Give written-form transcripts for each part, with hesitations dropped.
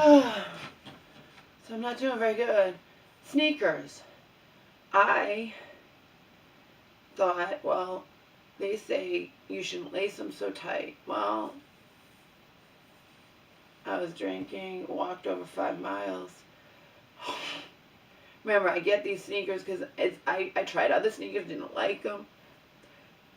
So I'm not doing very good. Sneakers. I thought, well, they say you shouldn't lace them so tight. Well, I was drinking, walked over 5 miles. Remember, I get these sneakers because I tried other sneakers, didn't like them.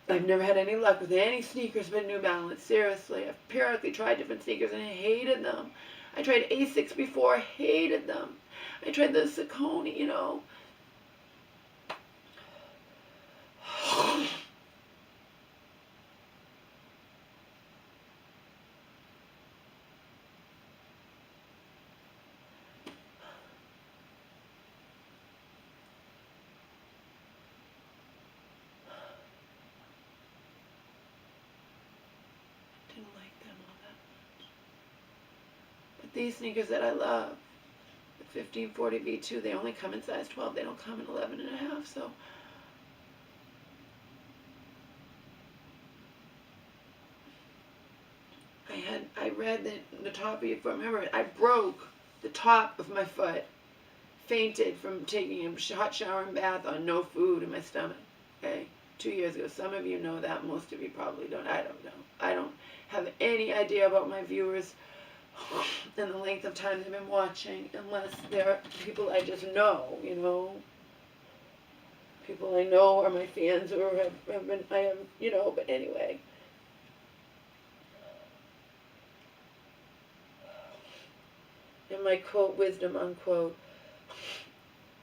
I've never had any luck with any sneakers but New Balance. Seriously, I've periodically tried different sneakers and I hated them. I tried Asics before, hated them. I tried the Saucony, you know. Didn't like them all that much. But these sneakers that I love, the 1540 V2, they only come in size 12. They don't come in 11 and a half, so I read that the top of your foot, remember, I broke the top of my foot, fainted from taking a hot shower and bath on no food in my stomach, okay, 2 years ago. Some of you know that, most of you probably don't. I don't know. I don't have any idea about my viewers and the length of time they've been watching, unless they're people I just know, you know. People I know are my fans or have been, I am, you know, but anyway. In my quote, wisdom unquote,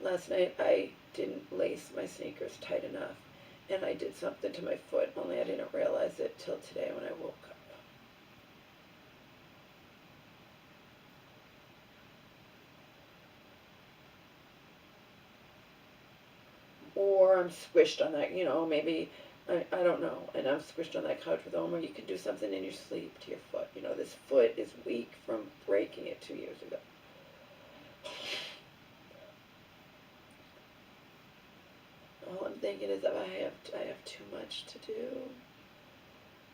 last night I didn't lace my sneakers tight enough, and I did something to my foot, only I didn't realize it till today when I woke up. Or I'm squished on that, you know, maybe, I don't know, and I'm squished on that couch with Omar. You can do something in your sleep to your foot. You know, this foot is weak from breaking it 2 years ago. All I'm thinking is that I have too much to do.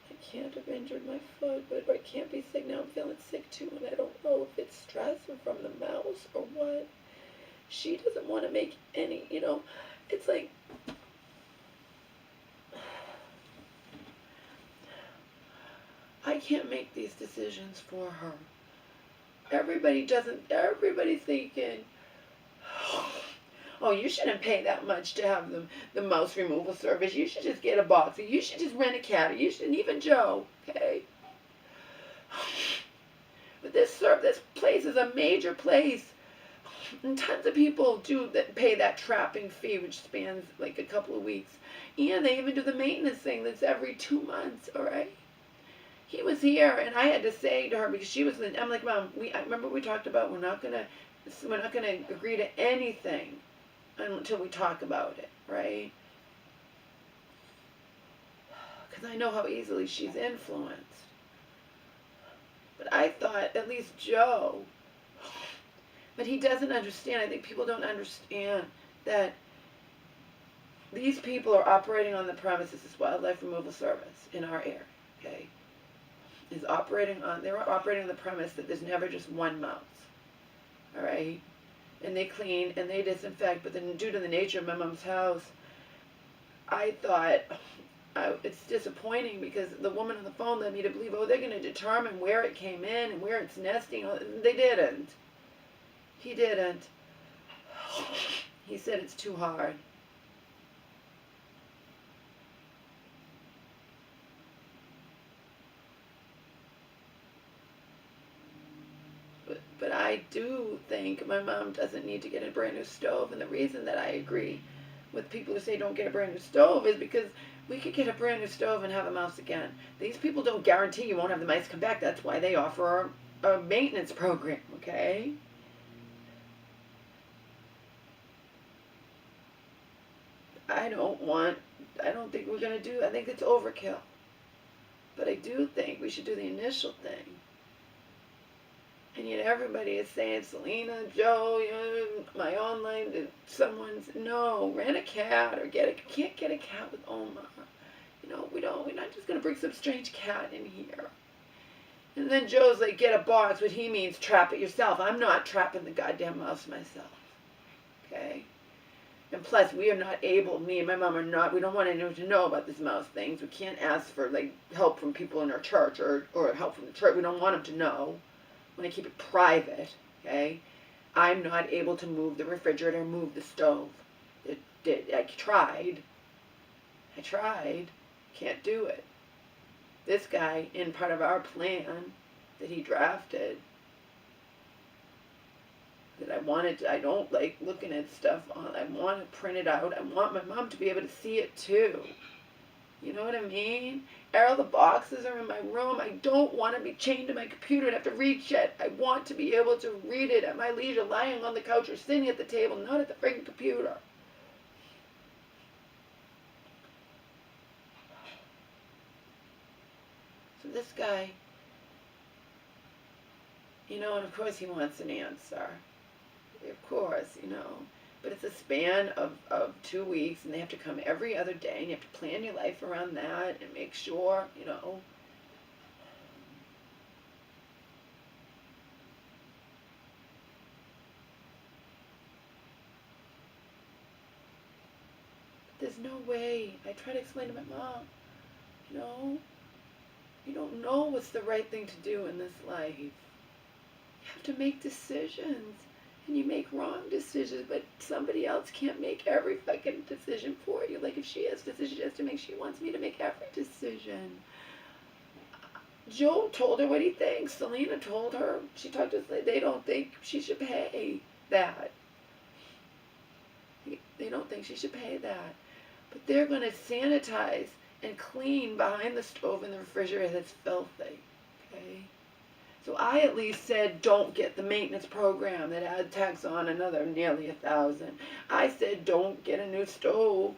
I can't have injured my foot, but I can't be sick now. I'm feeling sick too, and I don't know if it's stress or from the mouse or what. She doesn't want to make any, you know, it's like, I can't make these decisions for her. Everybody's thinking, oh, you shouldn't pay that much to have the mouse removal service. You should just get a box. Or you should just rent a cat. Or you shouldn't even Joe, okay? But this place is a major place. And tons of people do pay that trapping fee, which spans like a couple of weeks. And they even do the maintenance thing that's every 2 months, all right? He was here, and I had to say to her, because she was, I'm like, Mom, I remember we talked about we're not gonna agree to anything until we talk about it, right? Because I know how easily she's influenced. But I thought, at least Joe, but he doesn't understand. I think people don't understand that these people are operating on the premises, this wildlife removal service in our area, okay? They're operating on the premise that there's never just one mouse, all right? And they clean and they disinfect, but then due to the nature of my mom's house, I thought, it's disappointing because the woman on the phone led me to believe, oh, they're going to determine where it came in and where it's nesting. They didn't. He didn't. He said it's too hard. But I do think my mom doesn't need to get a brand new stove. And the reason that I agree with people who say don't get a brand new stove is because we could get a brand new stove and have a mouse again. These people don't guarantee you won't have the mice come back. That's why they offer a maintenance program, okay? I don't think we're going to do, I think it's overkill. But I do think we should do the initial thing. And yet everybody is saying, Selena, Joe, my online, someone's, no, rent a cat or can't get a cat with Omar. You know, we're not just going to bring some strange cat in here. And then Joe's like, get a box. What he means, trap it yourself. I'm not trapping the goddamn mouse myself. Okay? And plus, we are not able, me and my mom are not, we don't want anyone to know about this mouse things. We can't ask for, like, help from people in our church or help from the church. We don't want them to know. We want to keep it private. Okay? I'm not able to move the refrigerator, move the stove. I tried. Can't do it. This guy, in part of our plan that he drafted, that I don't like looking at stuff on, I want to print it out. I want my mom to be able to see it too. You know what I mean? All the boxes are in my room. I don't want to be chained to my computer and have to reach it. I want to be able to read it at my leisure, lying on the couch or sitting at the table, not at the freaking computer. So this guy, and of course he wants an answer. Of course, But it's a span of 2 weeks, and they have to come every other day, and you have to plan your life around that and make sure, There's no way. I try to explain to my mom, you don't know what's the right thing to do in this life. You have to make decisions. And you make wrong decisions, but somebody else can't make every fucking decision for you. Like, if she has decisions she has to make, she wants me to make every decision. Joe told her what he thinks. Selena told her, she talked to us, they don't think she should pay that. They don't think she should pay that. But they're going to sanitize and clean behind the stove and the refrigerator that's filthy. Okay? So I at least said, don't get the maintenance program that tax on another nearly $1,000. I said, don't get a new stove.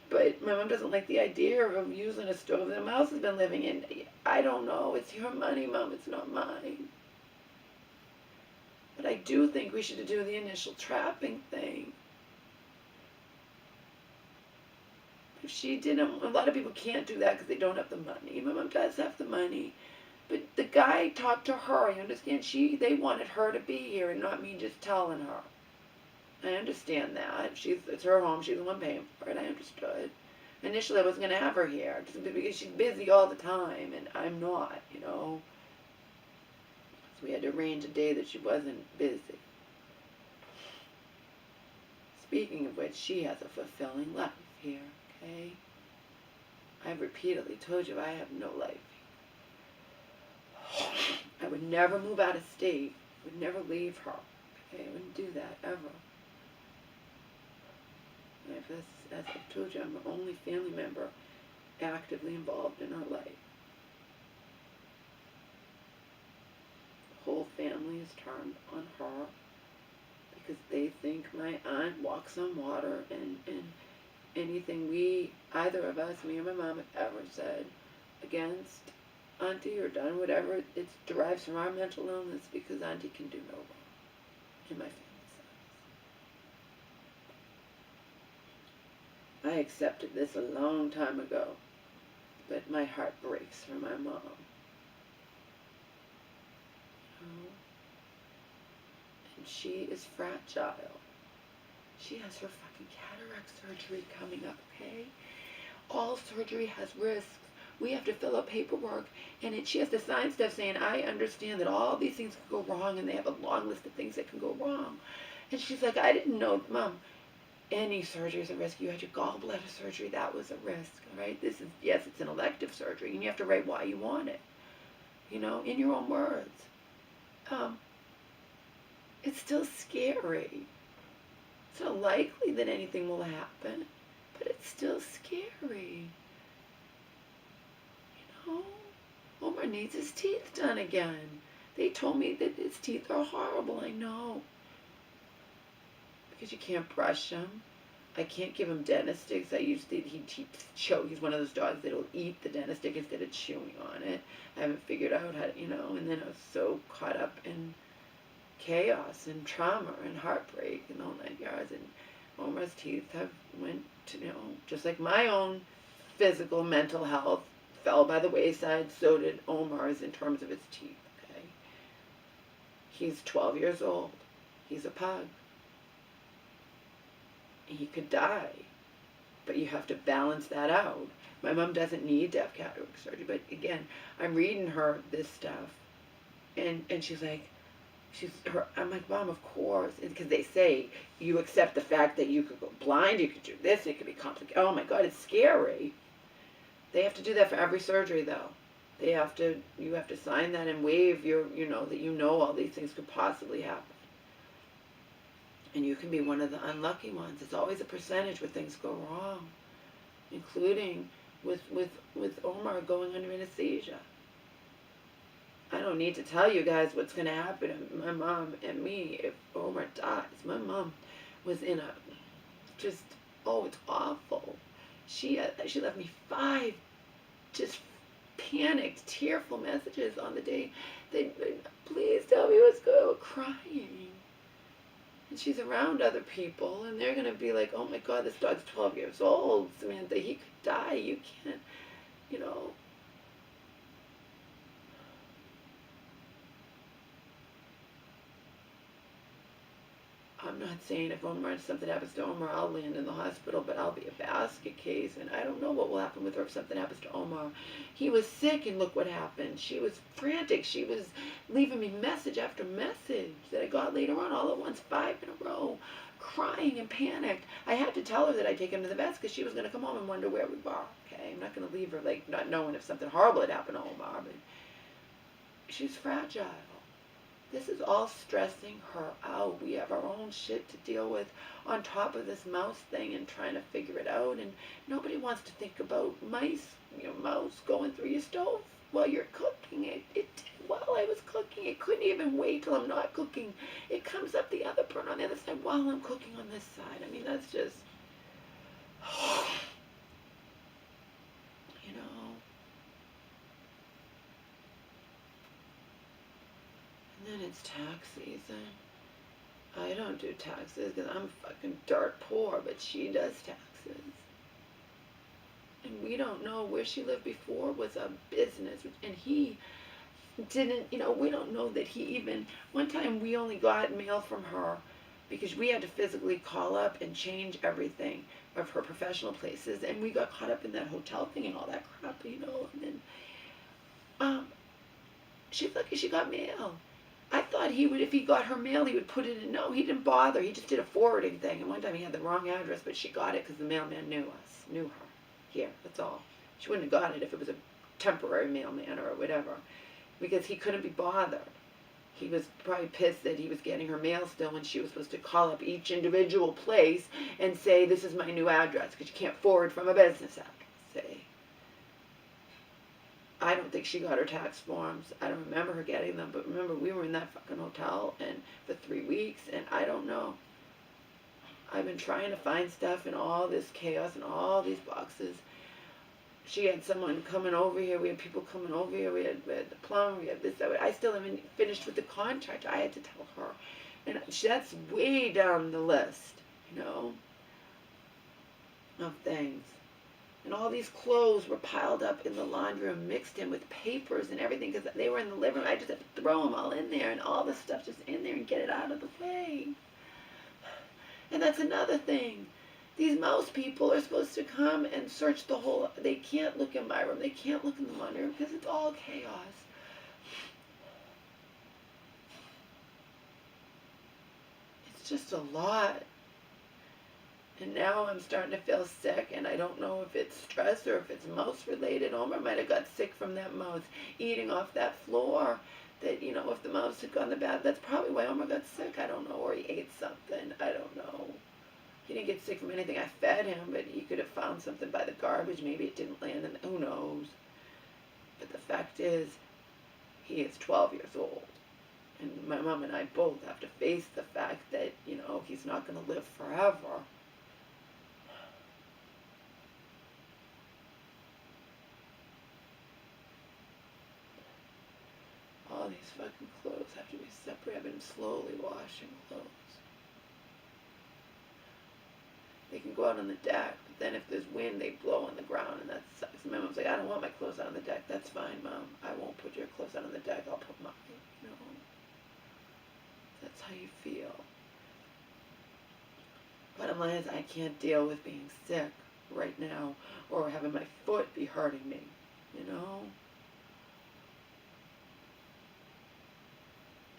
But my mom doesn't like the idea of using a stove that a mouse has been living in. I don't know. It's your money, Mom. It's not mine. But I do think we should do the initial trapping thing. If she didn't, a lot of people can't do that because they don't have the money. My mom does have the money. But the guy talked to her. You understand? They wanted her to be here and not me just telling her. I understand that. It's her home. She's the one paying for it. I understood. Initially, I wasn't going to have her here just because she's busy all the time, and I'm not, So we had to arrange a day that she wasn't busy. Speaking of which, she has a fulfilling life here, okay? I've repeatedly told you I have no life. I would never move out of state. I would never leave her. Okay, I wouldn't do that, ever. As I've told you, I'm the only family member actively involved in her life. The whole family is turned on her because they think my aunt walks on water, and anything either of us, me or my mom, have ever said against Auntie or done whatever, it derives from our mental illness because Auntie can do no wrong in my family. I accepted this a long time ago, but my heart breaks for my mom. And she is fragile. She has her fucking cataract surgery coming up, okay? All surgery has risks. We have to fill out paperwork, and she has to sign stuff saying, I understand that all these things can go wrong, and they have a long list of things that can go wrong. And she's like, I didn't know, Mom, any surgery is a risk. You had your gallbladder surgery, that was a risk, all right? Yes, it's an elective surgery, and you have to write why you want it, in your own words. It's still scary. It's not likely that anything will happen, but it's still scary. Omar needs his teeth done again. They told me that his teeth are horrible. I know. Because you can't brush them. I can't give him dentist sticks. He's one of those dogs that'll eat the dentist stick instead of chewing on it. I haven't figured out how to, and then I was so caught up in chaos and trauma and heartbreak and all 9 yards. And Omar's teeth have went to, just like my own physical, mental health fell by the wayside. So did Omar's in terms of his teeth. Okay, he's 12 years old. He's a pug. He could die, but you have to balance that out. My mom doesn't need to have cataract surgery, but again, I'm reading her this stuff, and she's like, I'm like, Mom, of course, because they say you accept the fact that you could go blind, you could do this, it could be complicated. Oh my God, it's scary. They have to do that for every surgery, though. You have to sign that and waive your, that all these things could possibly happen. And you can be one of the unlucky ones. It's always a percentage where things go wrong, including with Omar going under anesthesia. I don't need to tell you guys what's going to happen to my mom and me if Omar dies. My mom was in it's awful. She left me 5 just panicked, tearful messages on the day. Please tell me what's going on, crying. And she's around other people, and they're going to be like, oh my God, this dog's 12 years old, Samantha, he could die, you can't, I'm not saying if something happens to Omar, I'll land in the hospital, but I'll be a basket case, and I don't know what will happen with her if something happens to Omar. He was sick, and look what happened. She was frantic. She was leaving me message after message that I got later on, all at once, 5 in a row, crying and panicked. I had to tell her that I'd take him to the vets because she was going to come home and wonder where we were. Okay, I'm not going to leave her like not knowing if something horrible had happened to Omar, but she's fragile. This is all stressing her out. We have our own shit to deal with on top of this mouse thing and trying to figure it out. And nobody wants to think about mouse going through your stove while you're cooking. It did while I was cooking. It couldn't even wait till I'm not cooking. It comes up the other burn on the other side while I'm cooking on this side. I mean, that's just, And then it's tax season. I don't do taxes because I'm fucking dirt poor, but she does taxes. And we don't know where she lived before was a business. And he didn't, we don't know that he even, one time we only got mail from her because we had to physically call up and change everything of her professional places. And we got caught up in that hotel thing and all that crap, And then she's lucky she got mail. I thought he would, if he got her mail, he would put it in. No, he didn't bother. He just did a forwarding thing. And one time he had the wrong address, but she got it because the mailman knew her. Here, that's all. She wouldn't have got it if it was a temporary mailman or whatever, because he couldn't be bothered. He was probably pissed that he was getting her mail still when she was supposed to call up each individual place and say, this is my new address, because you can't forward from a business address, see? I don't think she got her tax forms. I don't remember her getting them, but remember, we were in that fucking hotel and for 3 weeks, and I don't know. I've been trying to find stuff in all this chaos and all these boxes. She had someone coming over here. We had people coming over here. We had the plumber. We had this, that. I still haven't finished with the contract. I had to tell her. And that's way down the list, of things. And all these clothes were piled up in the laundry room, mixed in with papers and everything, because they were in the living room. I just had to throw them all in there, and all the stuff just in there and get it out of the way. And that's another thing. These mouse people are supposed to come and search the whole, they can't look in my room, they can't look in the laundry room, because it's all chaos. It's just a lot. And now I'm starting to feel sick, and I don't know if it's stress or if it's mouse related. Omar might have got sick from that mouse eating off that floor. That, if the mouse had gone to bed, that's probably why Omar got sick. I don't know, or he ate something. I don't know. He didn't get sick from anything I fed him, but he could have found something by the garbage. Maybe it didn't land in, who knows. But the fact is, he is 12 years old. And my mom and I both have to face the fact that, he's not going to live forever. All these fucking clothes have to be separate. I've been slowly washing clothes. They can go out on the deck, but then if there's wind, they blow on the ground, and that sucks. And my mom's like, I don't want my clothes out on the deck. That's fine, Mom. I won't put your clothes out on the deck. I'll put mine. You know, that's how you feel. Bottom line is, I can't deal with being sick right now or having my foot be hurting me. You know?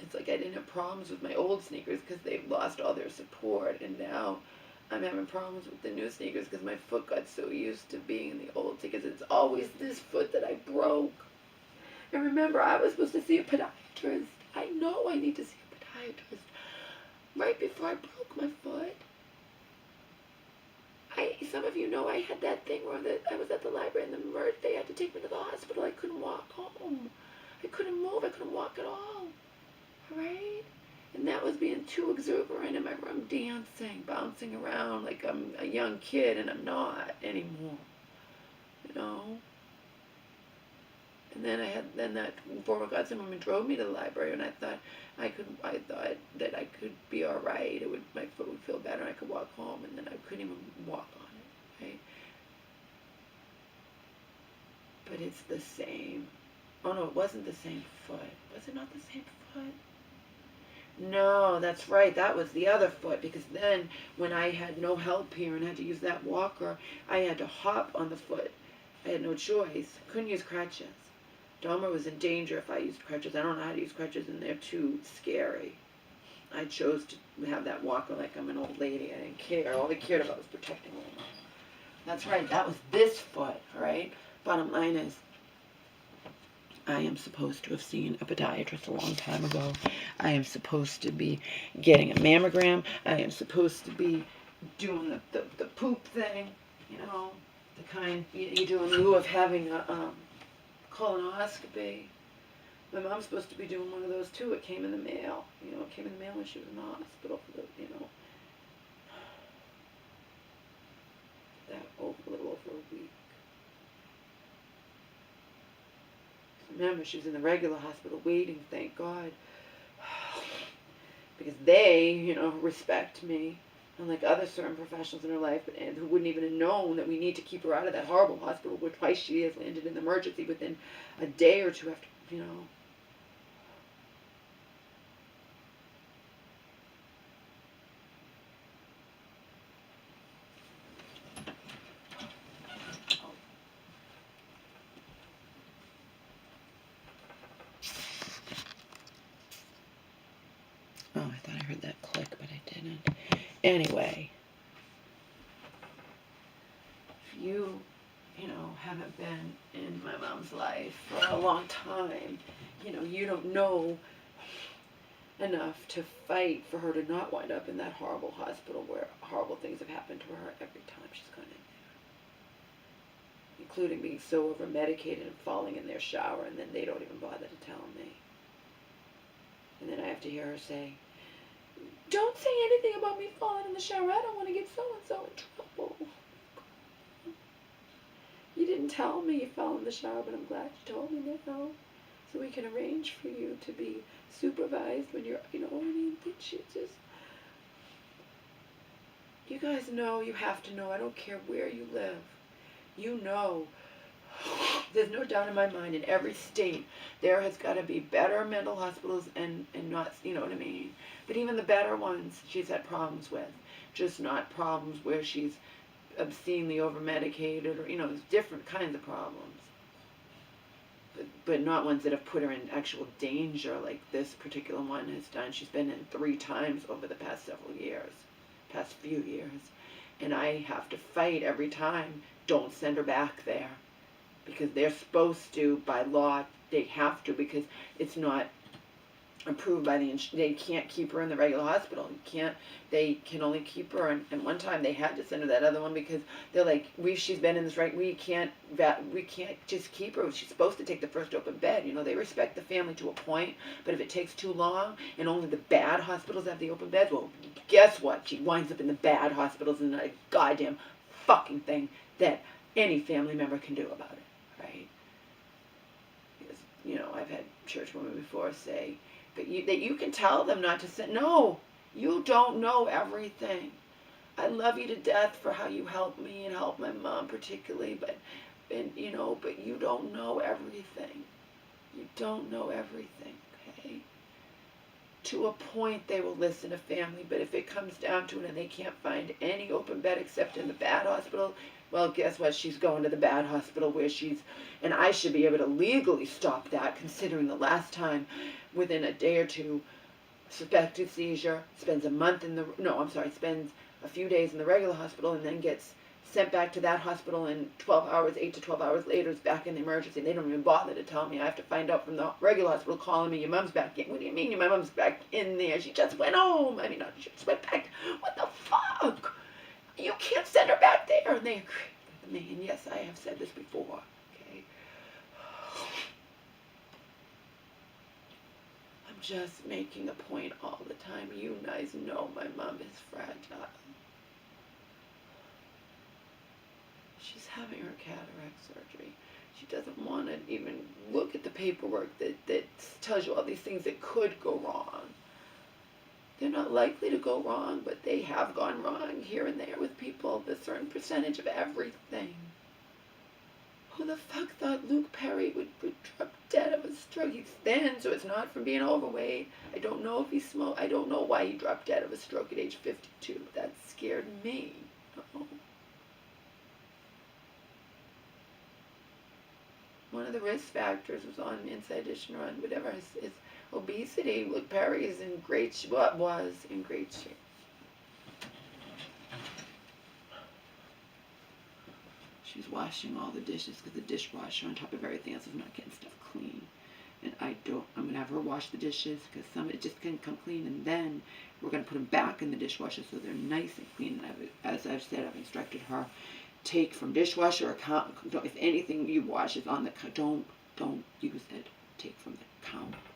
It's like I didn't have problems with my old sneakers because they've lost all their support, and now I'm having problems with the new sneakers because my foot got so used to being in the old sneakers. It's always this foot that I broke. And remember, I was supposed to see a podiatrist. I know I need to see a podiatrist right before I broke my foot. Some of you know I had that thing where I was at the library and they had to take me to the hospital. I couldn't walk home. I couldn't move. I couldn't walk at all. Right? And that was being too exuberant in my room, dancing, bouncing around like I'm a young kid, and I'm not anymore. You know? And then that former godson woman drove me to the library, and I thought that I could be all right. My foot would feel better, and I could walk home, and then I couldn't even walk on it, right? But it's the same. Oh no, it wasn't the same foot. Was it not the same foot? No, that's right. That was the other foot, because then when I had no help here and had to use that walker, I had to hop on the foot. I had no choice. Couldn't use crutches. Dahmer was in danger if I used crutches. I don't know how to use crutches, and they're too scary. I chose to have that walker like I'm an old lady. I didn't care. All I cared about was protecting my mom. That's right. That was this foot, all right? Bottom line is, I am supposed to have seen a podiatrist a long time ago. I am supposed to be getting a mammogram. I am supposed to be doing the poop thing, you know, the kind you do in lieu of having a colonoscopy. My mom's supposed to be doing one of those too. It came in the mail. You know, it came in the mail when she was in the hospital for a little over a week. Remember, she was in the regular hospital waiting, thank God. Because they, respect me, unlike other certain professionals in her life, and who wouldn't even have known that we need to keep her out of that horrible hospital, where twice she has landed in the emergency within a day or two after, Oh, I thought I heard that click, but I didn't. Anyway, if you, haven't been in my mom's life for a long time, you don't know enough to fight for her to not wind up in that horrible hospital where horrible things have happened to her every time she's gone in there. Including being so over-medicated and falling in their shower, and then they don't even bother to tell me. And then I have to hear her say, "Don't say anything about me falling in the shower. I don't want to get so-and-so in trouble." You didn't tell me you fell in the shower, but I'm glad you told me now. So we can arrange for you to be supervised when you're, you guys know, you have to know, I don't care where you live. There's no doubt in my mind, in every state, there has got to be better mental hospitals and not, you know what I mean? But even the better ones, she's had problems with. Just not problems where she's obscenely over-medicated or, there's different kinds of problems. But not ones that have put her in actual danger like this particular one has done. She's been in 3 times over the past few years. And I have to fight every time. Don't send her back there. Because they're supposed to, by law, they have to, because it's not approved by they can't keep her in the regular hospital. They can only keep her, and one time they had to send her that other one because they're like, she's been in this, right, we can't just keep her. She's supposed to take the first open bed. They respect the family to a point, but if it takes too long and only the bad hospitals have the open beds, well, guess what? She winds up in the bad hospitals, and a goddamn fucking thing that any family member can do about it, right? Because, I've had church women before say, that you can tell them not to send. No, you don't know everything. I love you to death for how you helped me and helped my mom particularly, but you don't know everything. You don't know everything, okay? To a point they will listen to family, but if it comes down to it and they can't find any open bed except in the bad hospital, well, guess what? She's going to the bad hospital where and I should be able to legally stop that, considering the last time, within a day or two, suspected seizure, spends a few days in the regular hospital and then gets sent back to that hospital, and 8 to 12 hours later is back in the emergency. They don't even bother to tell me. I have to find out from the regular hospital calling me, your mom's back in. What do you mean my mom's back in there? She just went home. She just went back. What the fuck? You can't send her back there. And they agree with me. And yes, I have said this before. Okay. I'm just making a point all the time. You guys know my mom is fragile. She's having her cataract surgery. She doesn't want to even look at the paperwork that tells you all these things that could go wrong. They're not likely to go wrong, but they have gone wrong here and there with people, a certain percentage of everything. Who the fuck thought Luke Perry would drop dead of a stroke? He's thin, so it's not from being overweight. I don't know if he smoked. I don't know why he dropped dead of a stroke at age 52. That scared me. No. One of the risk factors was on Inside Edition or on whatever is obesity. Luke Perry is in great shape. Was in great shape. She's washing all the dishes because the dishwasher on top of everything else is not getting stuff clean. And I'm going to have her wash the dishes because some of it just can come clean, and then we're going to put them back in the dishwasher so they're nice and clean. And as I've said, I've instructed her, take from dishwasher or if anything you wash is on the don't use it. Take from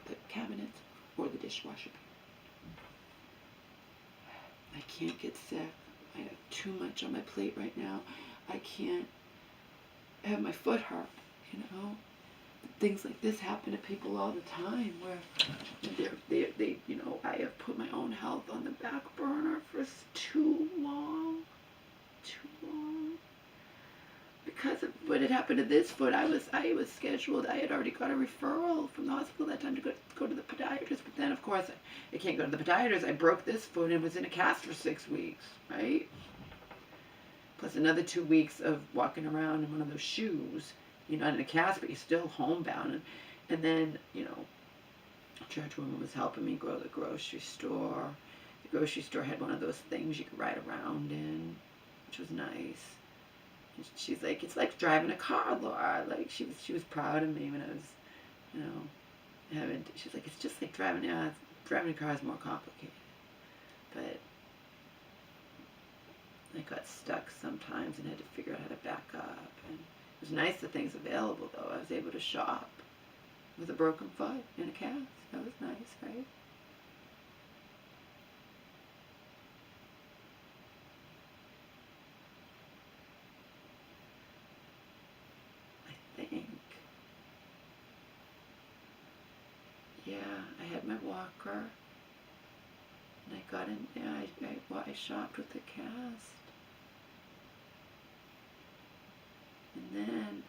the cabinets or the dishwasher. I can't get sick. I have too much on my plate right now. I can't have my foot hurt, Things like this happen to people all the time where they I have put my own health on the back burner for too long. Because of what had happened to this foot, I was scheduled. I had already got a referral from the hospital that time to go to the podiatrist. But then, of course, I can't go to the podiatrist. I broke this foot and was in a cast for 6 weeks, right? Plus another 2 weeks of walking around in one of those shoes. You're not in a cast, but you're still homebound. And then, a church woman was helping me go to the grocery store. The grocery store had one of those things you could ride around in, which was nice. She's like, it's like driving a car, Laura. Like, she was proud of me when I was, she's like, it's just like driving a car is more complicated. But I got stuck sometimes and had to figure out how to back up. And it was nice the things available, though. I was able to shop with a broken foot in a cast. That was nice, right? I had my walker, and I got in there, I shopped with the cast, and then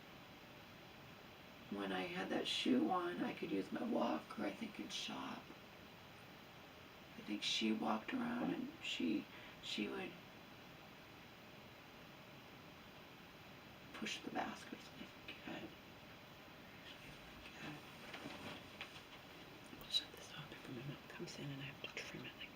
when I had that shoe on, I could use my walker, I think, and shop. I think she walked around and she would push the baskets, I forget. Shut this off before my mouth comes in and I have to trim it like